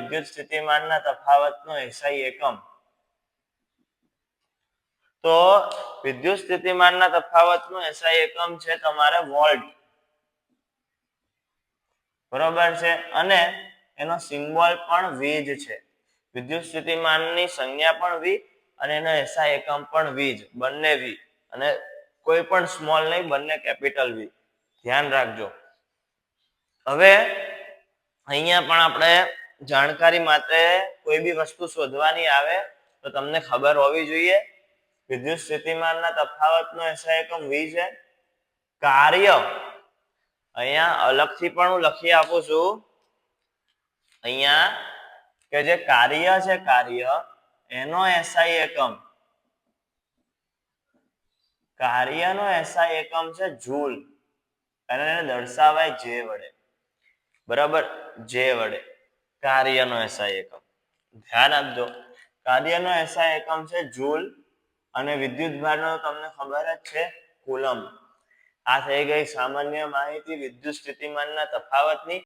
વિદ્યુત સ્થિતિમાનના તફાવતનો SI એકમ તો વિદ્યુત સ્થિતિમાનના તફાવતનો SI એકમ છે તમારે વોલ્ટ બરોબર છે અને એનો સિમ્બોલ પણ V જ છે વિદ્યુત સ્થિતિમાનની સંજ્ઞા પણ V અને એનો SI એકમ પણ V જ બંને V અને કોઈ પણ સ્મોલ નહીં બંને કેપિટલ V ધ્યાન રાખજો હવે અહીંયા પણ આપણે જાણકારી માટે કોઈ બી વસ્તુ શોધવાની આવે તો તમને ખબર હોવી જોઈએ વિદ્યુત સ્થિતિમાનના તફાવતનો SI એકમ V છે કાર્ય અહીંયા અલગથી પણ હું લખી આપું છું અહીંયા કે જે કાર્ય છે કાર્ય એનો SI એકમ કાર્યનો SI એકમ છે જૂલ અને એને દર્શાવાય J વડે બરાબર J વડે કાર્યનો SI એકમ ધ્યાન આપજો કાર્યનો SI એકમ છે જૂલ અને વિદ્યુતભારનો તમને ખબર જ છે કુલમ આ થઈ ગઈ સામાન્ય માહિતી વિદ્યુત સ્થિતિમાનના તફાવતની